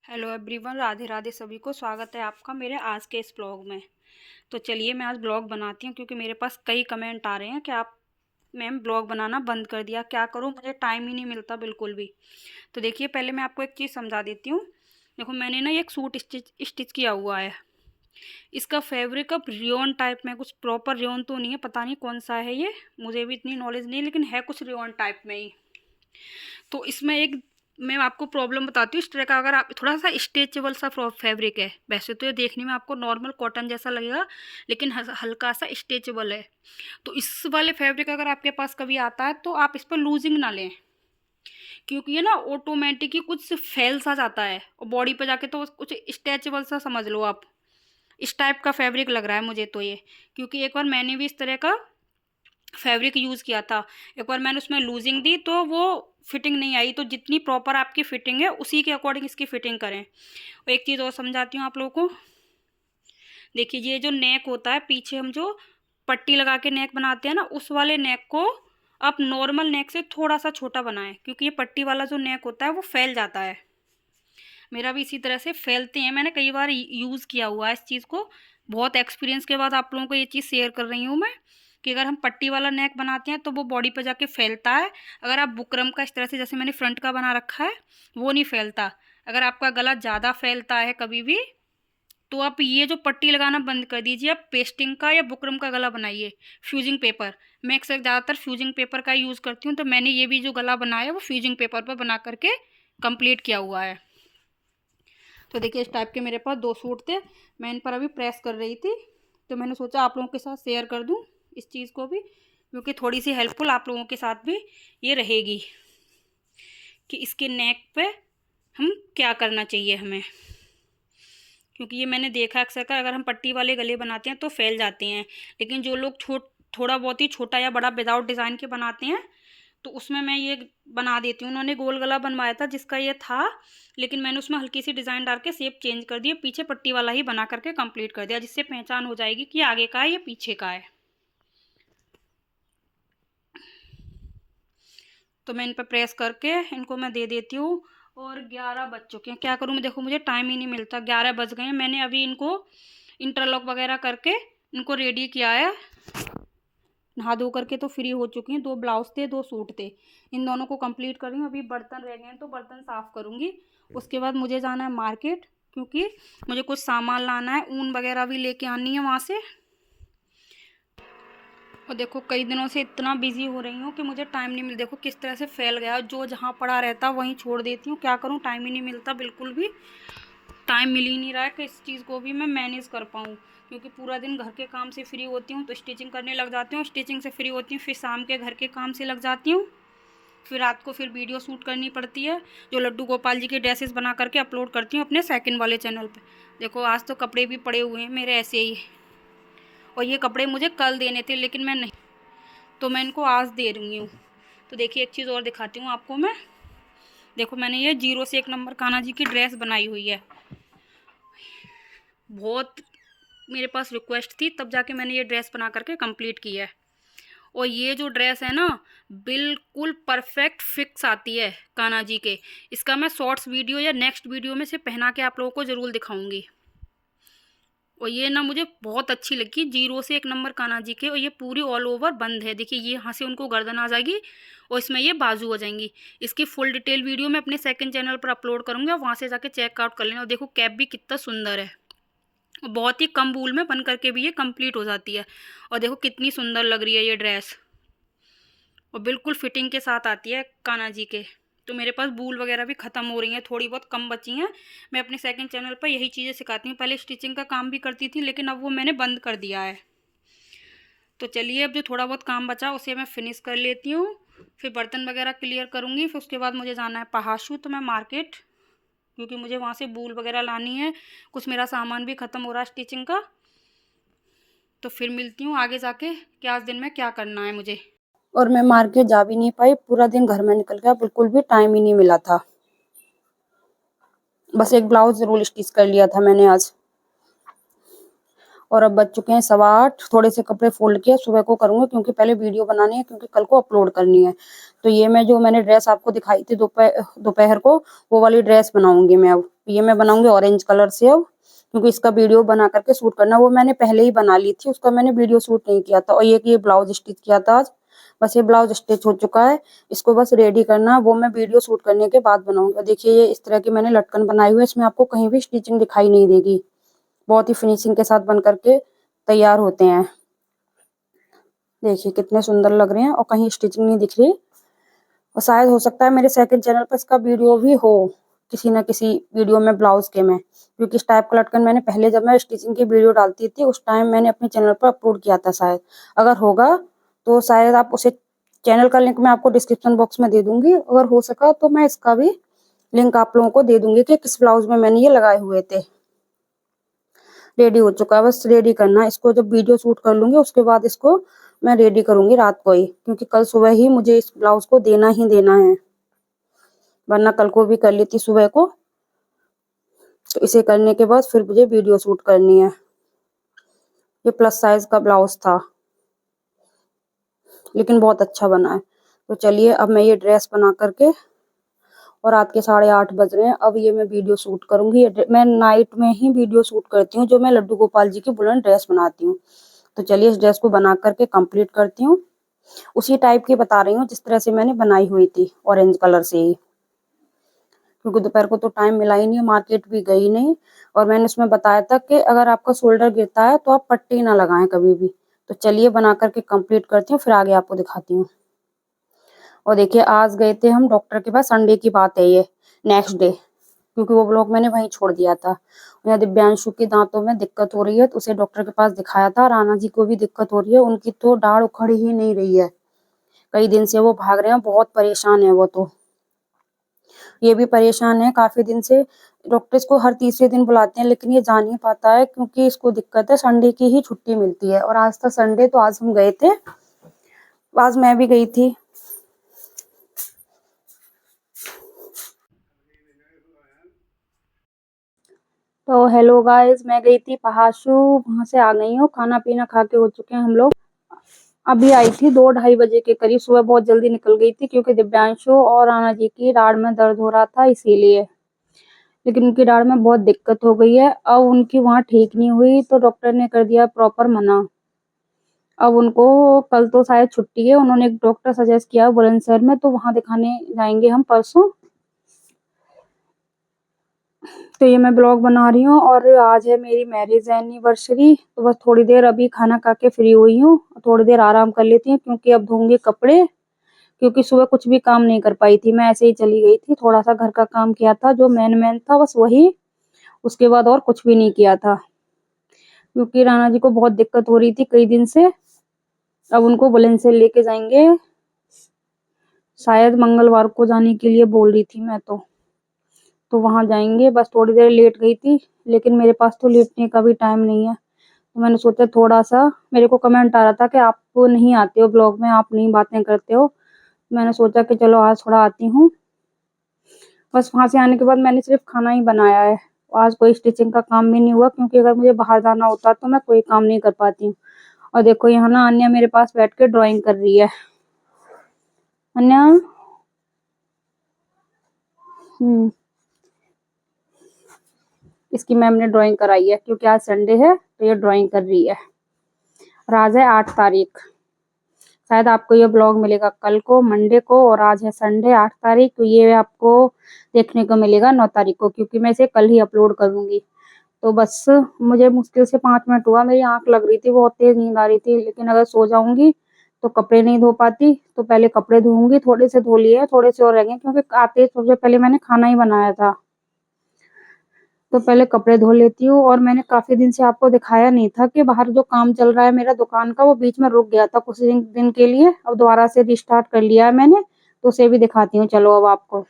Hello everyone, Radhe Radhe सभी को। स्वागत है आपका मेरे आज के इस ब्लॉग में। तो चलिए मैं आज ब्लॉग बनाती हूँ क्योंकि मेरे पास कई कमेंट आ रहे हैं कि आप मैम ब्लॉग बनाना बंद कर दिया। क्या करूँ, मुझे टाइम ही नहीं मिलता बिल्कुल भी। तो देखिए, पहले मैं आपको एक चीज़ समझा देती हूँ। देखो, मैंने ना एक सूट स्टिच किया हुआ है। इसका फैब्रिक अब रियोन टाइप में, कुछ प्रॉपर रियोन तो नहीं है, पता नहीं कौन सा है ये, मुझे भी इतनी नॉलेज नहीं, लेकिन है कुछ रियोन टाइप में ही। तो इसमें एक मैं आपको प्रॉब्लम बताती हूँ। इस तरह का अगर आप थोड़ा सा स्ट्रेचेबल सा फैब्रिक है, वैसे तो ये देखने में आपको नॉर्मल कॉटन जैसा लगेगा, लेकिन हल्का सा स्ट्रेचेबल है। तो इस वाले फैब्रिक अगर आपके पास कभी आता है तो आप इस पर लूजिंग ना लें, क्योंकि ये ना ऑटोमेटिक ही कुछ फैल सा जाता है और बॉडी पे जाके तो कुछ स्ट्रेचेबल सा समझ लो आप। इस टाइप का फैब्रिक लग रहा है मुझे तो ये, क्योंकि एक बार मैंने भी इस तरह का फैब्रिक यूज़ किया था। एक बार मैंने उसमें लूजिंग दी तो वो फिटिंग नहीं आई। तो जितनी प्रॉपर आपकी फिटिंग है उसी के अकॉर्डिंग इसकी फिटिंग करें। और एक चीज़ और समझाती हूँ आप लोगों को। देखिए, ये जो नेक होता है, पीछे हम जो पट्टी लगा के नेक बनाते हैं ना, उस वाले नेक को आप नॉर्मल नेक से थोड़ा सा छोटा बनाएं, क्योंकि ये पट्टी वाला जो नेक होता है वो फैल जाता है। मेरा भी इसी तरह से फैलते हैं। मैंने कई बार यूज़ किया हुआ है इस चीज़ को। बहुत एक्सपीरियंस के बाद आप लोगों को ये चीज़ शेयर कर रही हूँ मैं, कि अगर हम पट्टी वाला नेक बनाते हैं तो वो बॉडी पे जाके फैलता है। अगर आप बुकरम का इस तरह से, जैसे मैंने फ्रंट का बना रखा है, वो नहीं फैलता। अगर आपका गला ज़्यादा फैलता है कभी भी, तो आप ये जो पट्टी लगाना बंद कर दीजिए। आप पेस्टिंग का या बुकरम का गला बनाइए। फ्यूजिंग पेपर, मैं अक्सर ज़्यादातर फ्यूजिंग पेपर का यूज़ करती हूँ। तो मैंने ये भी जो गला बनाया है वो फ्यूजिंग पेपर पर बना करके कंप्लीट किया हुआ है। तो देखिए, इस टाइप के मेरे पास 2 सूट थे, मैं इन पर अभी प्रेस कर रही थी। तो मैंने सोचा आप लोगों के साथ शेयर कर दूं इस चीज़ को भी, क्योंकि थोड़ी सी हेल्पफुल आप लोगों के साथ भी ये रहेगी कि इसके नेक पे हम क्या करना चाहिए हमें। क्योंकि ये मैंने देखा अक्सर का, अगर हम पट्टी वाले गले बनाते हैं तो फैल जाते हैं, लेकिन जो लोग थोड़ा बहुत ही छोटा या बड़ा विदाउट डिज़ाइन के बनाते हैं, तो उसमें मैं ये बना देती हूँ। उन्होंने गोल गला बनवाया था जिसका ये था, लेकिन मैंने उसमें हल्की सी डिज़ाइन डाल के शेप चेंज कर दिया, पीछे पट्टी वाला ही बना करके कंप्लीट कर दिया, जिससे पहचान हो जाएगी कि आगे का है या पीछे का है। तो मैं इन पर प्रेस करके इनको मैं दे देती हूँ। और 11 बज चुके हैं, क्या करूँ मैं, देखो मुझे टाइम ही नहीं मिलता। 11 बज गए हैं। मैंने अभी इनको इंटरलॉक वगैरह करके इनको रेडी किया है। नहा धो करके तो फ्री हो चुकी हैं। 2 ब्लाउज थे, 2 सूट थे, इन दोनों को कंप्लीट कर रही हूँ। अभी बर्तन रह गए हैं तो बर्तन साफ़ करूँगी। उसके बाद मुझे जाना है मार्केट, क्योंकि मुझे कुछ सामान लाना है, ऊन वगैरह भी लेके आनी है वहाँ से। और देखो, कई दिनों से इतना बिजी हो रही हूँ कि मुझे टाइम नहीं मिल। देखो किस तरह से फैल गया, जो जहाँ पड़ा रहता वहीं छोड़ देती हूँ। क्या करूँ, टाइम ही नहीं मिलता, बिल्कुल भी टाइम मिल ही नहीं रहा है कि इस चीज़ को भी मैं मैनेज कर पाऊँ। क्योंकि पूरा दिन घर के काम से फ्री होती हूँ तो स्टिचिंग करने लग जाती हूँ, स्टिचिंग से फ्री होती हूँ फिर शाम के घर के काम से लग जाती हूँ, फिर रात को फिर वीडियो शूट करनी पड़ती है, जो लड्डू गोपाल जी की ड्रेसेस बना करके अपलोड करती हूँ अपने सेकंड वाले चैनल पे। देखो, आज तो कपड़े भी पड़े हुए हैं मेरे ऐसे ही, और ये कपड़े मुझे कल देने थे लेकिन मैं नहीं, तो मैं इनको आज दे रही हूँ। तो देखिए, एक चीज़ और दिखाती हूँ आपको मैं। देखो, मैंने ये 0 से 1 नंबर कान्हा जी की ड्रेस बनाई हुई है। बहुत मेरे पास रिक्वेस्ट थी, तब जाके मैंने ये ड्रेस बना करके कंप्लीट की है। और ये जो ड्रेस है ना, बिल्कुल परफेक्ट फिक्स आती है कान्हा जी के। इसका मैं शॉर्ट्स वीडियो या नेक्स्ट वीडियो में से पहना के आप लोगों को ज़रूर दिखाऊंगी। और ये ना मुझे बहुत अच्छी लगी, 0 से 1 नंबर कान्हा जी के। और ये पूरी ऑल ओवर बंद है। देखिए, ये यहाँ से उनको गर्दन आ जाएगी और इसमें ये बाजू हो जाएंगी। इसकी फुल डिटेल वीडियो मैं अपने सेकंड चैनल पर अपलोड करूँगी, और वहाँ से जाके चेकआउट कर लेना। और देखो, कैप भी कितना सुंदर है, और बहुत ही कम बूल में बन करके भी ये कंप्लीट हो जाती है। और देखो कितनी सुंदर लग रही है ये ड्रेस, और बिल्कुल फिटिंग के साथ आती है कान्हा जी के। तो मेरे पास बूल वगैरह भी ख़त्म हो रही हैं, थोड़ी बहुत कम बची हैं। मैं अपने सेकंड चैनल पर यही चीज़ें सिखाती हूँ। पहले स्टिचिंग का काम भी करती थी, लेकिन अब वो मैंने बंद कर दिया है। तो चलिए, अब जो थोड़ा बहुत काम बचा उसे मैं फिनिश कर लेती हूँ, फिर बर्तन वगैरह क्लियर करूँगी। फिर उसके बाद मुझे जाना है पहाशू, तो मैं मार्केट, क्योंकि मुझे वहाँ से बूल वगैरह लानी है। कुछ मेरा सामान भी ख़त्म हो रहा है स्टिचिंग का। तो फिर मिलती हूँ आगे जाके कि आज दिन में क्या करना है मुझे। और मैं मार्केट जा भी नहीं पाई, पूरा दिन घर में निकल गया, बिल्कुल भी टाइम ही नहीं मिला था। बस एक ब्लाउज जरूर स्टिच कर लिया था मैंने आज। और अब बज चुके हैं 8:15। थोड़े से कपड़े फोल्ड किए, सुबह को करूंगी क्योंकि पहले वीडियो बनानी है, क्योंकि कल को अपलोड करनी है। तो ये मैंने ड्रेस आपको दिखाई थी दोपहर दोपहर को, वो वाली ड्रेस बनाऊंगी मैं अब। ये मैं बनाऊंगी ऑरेंज कलर से अब, क्योंकि इसका वीडियो बना करके शूट करना। वो मैंने पहले ही बना ली थी, उसका मैंने वीडियो शूट नहीं किया था। और ये ब्लाउज स्टिच किया था आज। बस ये ब्लाउज स्टिच हो चुका है, इसको बस रेडी करना, वो मैं वीडियो शूट करने के बाद बनाऊंगी। देखिए ये इस तरह की मैंने लटकन बनाई हुई है, इसमें आपको कहीं भी स्टिचिंग दिखाई नहीं देगी। बहुत ही फिनिशिंग के साथ बन करके तैयार होते हैं। देखिए कितने सुंदर लग रहे हैं और कहीं स्टिचिंग नहीं दिख रही। और शायद हो सकता है मेरे सेकंड चैनल पर इसका वीडियो भी हो, किसी न किसी वीडियो में ब्लाउज के में, क्योंकि इस टाइप का लटकन मैंने पहले जब मैं स्टिचिंग की वीडियो डालती थी उस टाइम मैंने अपने चैनल पर अपलोड किया था शायद। अगर होगा तो शायद आप उसे, चैनल का लिंक मैं आपको डिस्क्रिप्शन बॉक्स में दे दूंगी। अगर हो सका तो मैं इसका भी लिंक आप लोगों को दे दूंगी कि किस ब्लाउज में मैंने ये लगाए हुए थे। रेडी हो चुका है, बस रेडी करना है इसको। जब वीडियो शूट कर लूंगी उसके बाद इसको मैं रेडी करूंगी रात को ही, क्योंकि कल सुबह ही मुझे इस ब्लाउज को देना ही देना है, वरना कल को भी कर लेती सुबह को। तो इसे करने के बाद फिर मुझे वीडियो शूट करनी है। ये प्लस साइज का ब्लाउज था, लेकिन बहुत अच्छा बना है। तो चलिए अब मैं ये ड्रेस बना करके, और रात के 8:30 बज रहे हैं, अब ये मैं वीडियो शूट करूंगी। मैं नाइट में ही वीडियो शूट करती हूँ, जो मैं लड्डू गोपाल जी की बुलंद ड्रेस बनाती हूँ। तो चलिए इस ड्रेस को बना करके कंप्लीट करती हूँ। उसी टाइप की बता रही हूँ जिस तरह से मैंने बनाई हुई थी, ऑरेंज कलर से ही, क्योंकि दोपहर को तो टाइम मिला ही नहीं, मार्केट भी गई नहीं। और मैंने उसमें बताया था कि अगर आपका शोल्डर गिरता है तो आप पट्टी ना लगाएं कभी भी। तो चलिए बना करके कंप्लीट करती हूँ, फिर आगे आपको दिखाती हूँ। और देखिए आज गए थे हम डॉक्टर के पास, संडे की बात है ये, नेक्स्ट डे, क्योंकि वो ब्लॉग मैंने वहीं छोड़ दिया था। यहाँ दिव्यांशु के दांतों में दिक्कत हो रही है, तो उसे डॉक्टर के पास दिखाया था। राना जी को भी दिक्कत हो रही है, उनकी तो दाढ़ उखड़ ही नहीं रही है, कई दिन से वो भाग रहे हैं, बहुत परेशान है वो तो। ये भी परेशान है काफी दिन से, डॉक्टर इसको हर तीसरे दिन बुलाते हैं, लेकिन ये जा नहीं पाता है क्योंकि इसको दिक्कत है, संडे की ही छुट्टी मिलती है। और आज था संडे, तो आज हम गए थे, आज मैं भी गई थी। तो हेलो गाइस, मैं गई थी पहासू, वहां से आ गई हूँ, खाना पीना खा के हो चुके हैं हम लोग। अभी आई थी 2-2:30 बजे के करीब, सुबह बहुत जल्दी निकल गई थी क्योंकि दिव्यांशु और राना जी की दाढ़ में दर्द हो रहा था इसीलिए। लेकिन उनकी दाढ़ में बहुत दिक्कत हो गई है, अब उनकी वहाँ ठीक नहीं हुई तो डॉक्टर ने कर दिया प्रॉपर मना। अब उनको कल तो शायद छुट्टी है, उन्होंने एक डॉक्टर सजेस्ट किया बुलंदशहर में, तो वहां दिखाने जाएंगे हम परसों। तो ये मैं ब्लॉग बना रही हूँ, और आज है मेरी मैरिज एनिवर्सरी। तो बस थोड़ी देर अभी खाना खा के फ्री हुई हूँ, थोड़ी देर आराम कर लेती हूँ क्योंकि अब धोंगी कपड़े, क्योंकि सुबह कुछ भी काम नहीं कर पाई थी, मैं ऐसे ही चली गई थी। थोड़ा सा घर का काम किया था जो मेन मेन था, बस वही, उसके बाद और कुछ भी नहीं किया था, क्योंकि राना जी को बहुत दिक्कत हो रही थी कई दिन से। अब उनको बुलंदशहर लेके जाएंगे, शायद मंगलवार को जाने के लिए बोल रही थी मैं तो वहां जाएंगे। बस थोड़ी देर लेट गई थी, लेकिन मेरे पास तो लेटने का भी टाइम नहीं है, तो मैंने सोचा थोड़ा सा, मेरे को कमेंट आ रहा था कि आप नहीं आते हो ब्लॉग में, आप नहीं बातें करते हो, मैंने सोचा कि चलो आज थोड़ा आती हूँ। बस वहां से आने के बाद मैंने सिर्फ खाना ही बनाया है, आज कोई स्टिचिंग का काम भी नहीं हुआ, क्योंकि अगर मुझे बाहर जाना होता तो मैं कोई काम नहीं कर पाती हूँ। और देखो यहाँ ना अन्या मेरे पास बैठ के ड्राइंग कर रही है। अन्या, हम्म, इसकी मैम ने ड्राइंग कराई है क्योंकि आज संडे है, तो ये ड्राइंग कर रही है। और आज है 8 तारीख, शायद आपको ये ब्लॉग मिलेगा कल को मंडे को, और आज है संडे 8 तारीख, तो ये आपको देखने को मिलेगा 9 तारीख को, क्योंकि मैं इसे कल ही अपलोड करूंगी। तो बस मुझे मुश्किल से 5 मिनट हुआ, मेरी आंख लग रही थी, बहुत तेज नींद आ रही थी, लेकिन अगर सो जाऊंगी तो कपड़े नहीं धो पाती, तो पहले कपड़े धोऊंगी। थोड़े से धो लिए, थोड़े से और रह गए, क्योंकि आते सबसे पहले मैंने खाना ही बनाया था, तो पहले कपड़े धो लेती हूँ। और मैंने काफी दिन से आपको दिखाया नहीं था कि बाहर जो काम चल रहा है मेरा दुकान का, वो बीच में रुक गया था कुछ दिन के लिए, अब दोबारा से रिस्टार्ट कर लिया है मैंने, तो उसे भी दिखाती हूँ। चलो अब आपको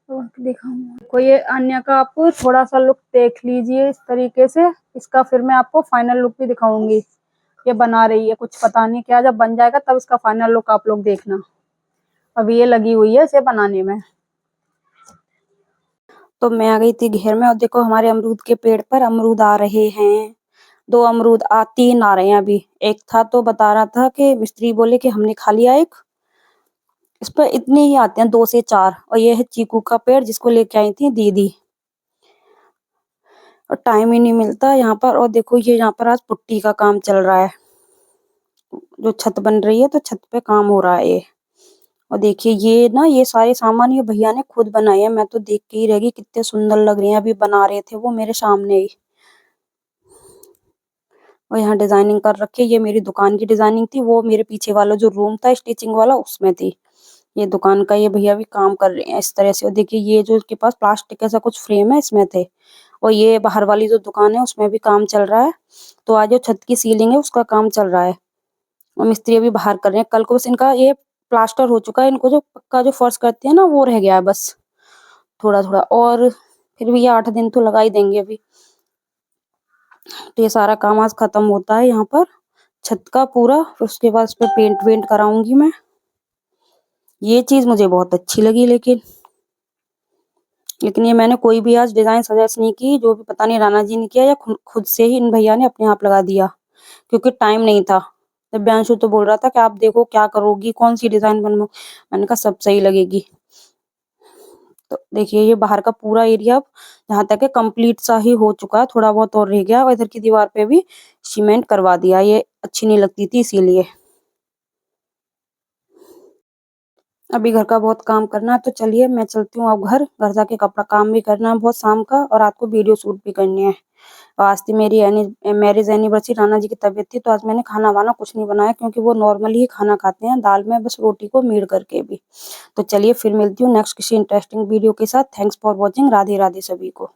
तो दिखाऊंगा को ये अन्य का, आप थोड़ा सा लुक देख लीजिए इस तरीके से, इसका फिर मैं आपको फाइनल लुक भी दिखाऊंगी। ये बना रही है कुछ, पता नहीं क्या, जब बन जाएगा तब इसका फाइनल लुक आप लोग देखना। अभी ये लगी हुई है इसे बनाने में। तो मैं आ गई थी घेर में, और देखो हमारे अमरूद के पेड़ पर अमरूद आ रहे हैं। 2 अमरूद 3 आ रहे हैं अभी। एक था तो बता रहा था कि मिस्त्री बोले कि हमने खा लिया एक। इस पर इतने ही आते हैं 2 से 4। और ये है चीकू का पेड़ जिसको लेके आई थी दीदी। और टाइम ही नहीं मिलता यहाँ पर। और देखो ये यहाँ पर आज पुट्टी का काम चल रहा है। जो छत बन रही है तो छत पे काम हो रहा है ये। और देखिए ये ना ये सारे सामान ये भैया ने खुद बनाए हैं। मैं तो देख के ही रह गई, कितने सुंदर लग रहे हैं। अभी बना रहे थे वो मेरे सामने ही। और यहाँ डिजाइनिंग कर रखी है। ये मेरी दुकान की डिजाइनिंग थी, वो मेरे पीछे वाला जो रूम था स्टिचिंग वाला उसमें थी। ये दुकान का ये भैया भी काम कर रहे हैं इस तरह से। और देखिए ये जो इसके पास प्लास्टिक ऐसा कुछ फ्रेम है इसमें थे। और ये बाहर वाली जो दुकान है उसमें भी काम चल रहा है। तो आज जो छत की सीलिंग है उसका काम चल रहा है। और मिस्त्री अभी बाहर कर रहे हैं। कल को बस इनका ये प्लास्टर हो चुका है। इनको जो पक्का जो फर्श करते हैं ना वो रह गया है बस थोड़ा थोड़ा। और फिर भी ये 8 दिन तो लगा ही देंगे अभी। तो ये सारा काम आज खत्म होता है यहाँ पर छत का पूरा। फिर उसके बाद इस पे पेंट वेंट कराऊंगी मैं। ये चीज मुझे बहुत अच्छी लगी लेकिन ये मैंने कोई भी आज डिजाइन सजेस्ट नहीं की। जो भी पता नहीं राना जी ने किया या खुद से ही इन भैया ने अपने आप लगा दिया, क्योंकि टाइम नहीं था। दिव्यांशु तो बोल रहा था कि आप देखो क्या करोगी, कौन सी डिजाइन बनवाऊं। मैंने कहा सब सही लगेगी। तो देखिए ये बाहर का पूरा एरिया अब जहाँ तक है कंप्लीट सा ही हो चुका है। थोड़ा बहुत और रह गया। और इधर की दीवार पे भी सीमेंट करवा दिया। ये अच्छी नहीं लगती थी इसीलिए। अभी घर का बहुत काम करना है तो चलिए मैं चलती हूँ अब घर। घर जाके कपड़ा काम भी करना है बहुत शाम का, और रात को वीडियो शूट भी करनी है। और आज थी मेरी मैरिज एनिवर्सरी। राना जी की तबीयत थी तो आज मैंने खाना वाना कुछ नहीं बनाया, क्योंकि वो नॉर्मली ही खाना खाते हैं दाल में बस रोटी को मीड़ करके भी। तो चलिए फिर मिलती हूँ नेक्स्ट किसी इंटरेस्टिंग वीडियो के साथ। Thanks for watching. Radhe Radhe सभी को।